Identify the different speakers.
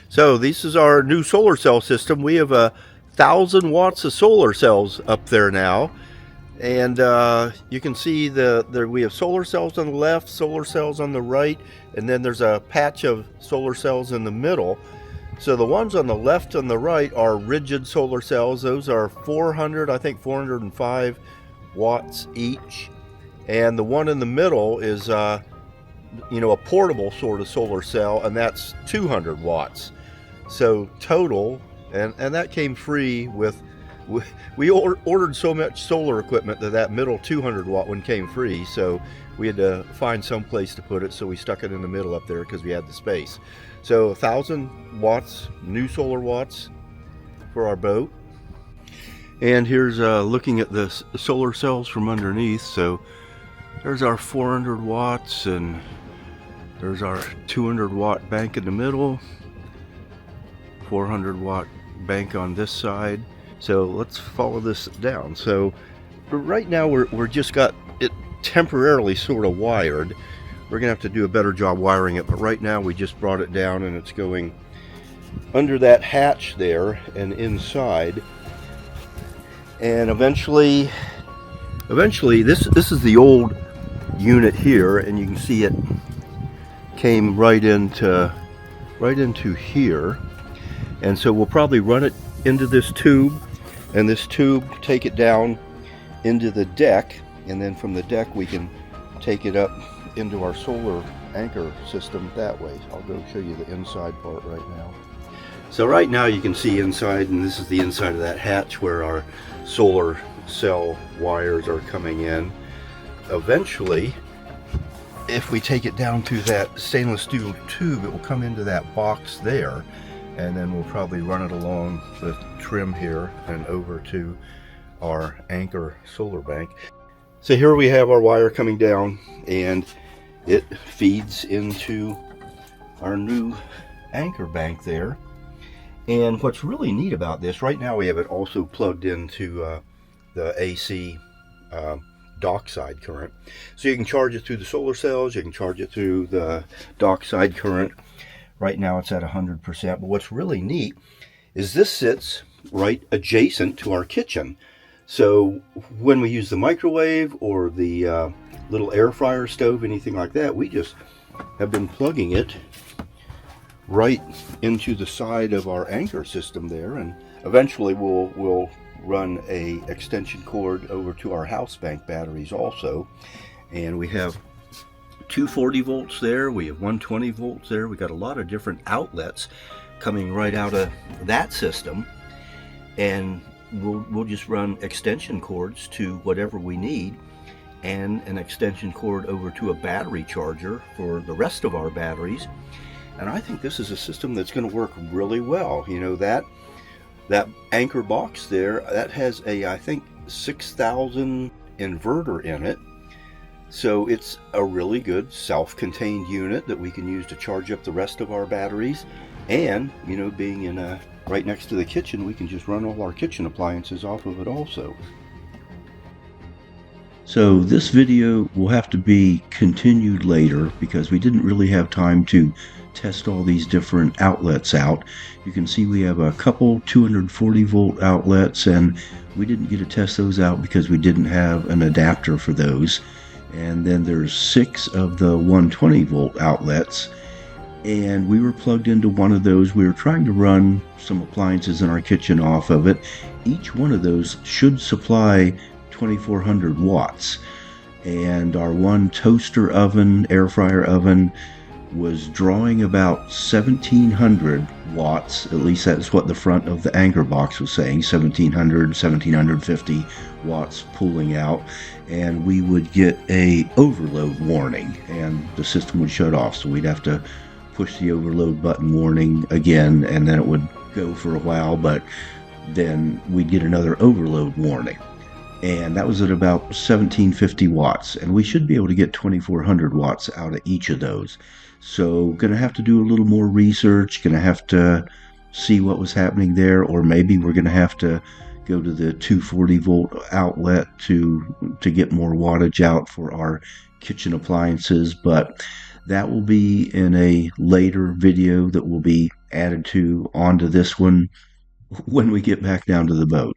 Speaker 1: So this is our new solar cell system. We have 1,000 watts of solar cells up there now. And you can see we have solar cells on the left, solar cells on the right, and then there's a patch of solar cells in the middle. So the ones on the left and the right are rigid solar cells. Those are 405 watts each. And the one in the middle is a portable sort of solar cell, and that's 200 watts. So total, and that came free with, we ordered so much solar equipment that middle 200 watt one came free. So we had to find some place to put it, so we stuck it in the middle up there because we had the space. So 1,000 watts, new solar watts for our boat. And here's looking at the solar cells from underneath. So there's our 400 watts, and there's our 200 watt bank in the middle, 400 watt bank on this side. So let's follow this down. So right now we're just got it temporarily sort of wired. We're gonna have to do a better job wiring it, but right now we just brought it down and it's going under that hatch there and inside. And eventually this is the old unit here, and you can see it came right into here. And so we'll probably run it into this tube, and this tube take it down into the deck, and then from the deck we can take it up into our solar anchor system that way. I'll go show you the inside part right now. So right now you can see inside, and this is the inside of that hatch where our solar cell wires are coming in. Eventually, if we take it down to that stainless steel tube, it will come into that box there, and then we'll probably run it along the trim here and over to our anchor solar bank. So here we have our wire coming down, and it feeds into our new anchor bank there. And what's really neat about this, right now we have it also plugged into the AC dockside current. So you can charge it through the solar cells, you can charge it through the dockside current. Right now it's at 100%, but what's really neat is this sits right adjacent to our kitchen. So when we use the microwave or the little air fryer stove, anything like that, we just have been plugging it right into the side of our anchor system there, and eventually we'll run a extension cord over to our house bank batteries also. And we have 240 volts there, we have 120 volts there. We got a lot of different outlets coming right out of that system, and we'll just run extension cords to whatever we need, and an extension cord over to a battery charger for the rest of our batteries. And I think this is a system that's going to work really well. You know, that anchor box there, that has a, I think, 6,000 inverter in it. So it's a really good self-contained unit that we can use to charge up the rest of our batteries. And, you know, being in right next to the kitchen, we can just run all our kitchen appliances off of it also. So this video will have to be continued later because we didn't really have time to test all these different outlets out. You can see we have a couple 240 volt outlets, and we didn't get to test those out because we didn't have an adapter for those. And then there's 6 of the 120 volt outlets, and we were plugged into one of those. We were trying to run some appliances in our kitchen off of it. Each one of those should supply 2400 watts, and our one toaster oven, air fryer oven, was drawing about 1700 watts. At least that's what the front of the anchor box was saying, 1700, 1750 watts pulling out, and we would get a overload warning and the system would shut off. So we'd have to push the overload button warning again, and then it would go for a while, but then we'd get another overload warning. And that was at about 1750 watts, and we should be able to get 2400 watts out of each of those. So gonna have to do a little more research, gonna have to see what was happening there, or maybe we're gonna have to go to the 240 volt outlet to get more wattage out for our kitchen appliances. But That will be in a later video that will be added to onto this one when we get back down to the boat.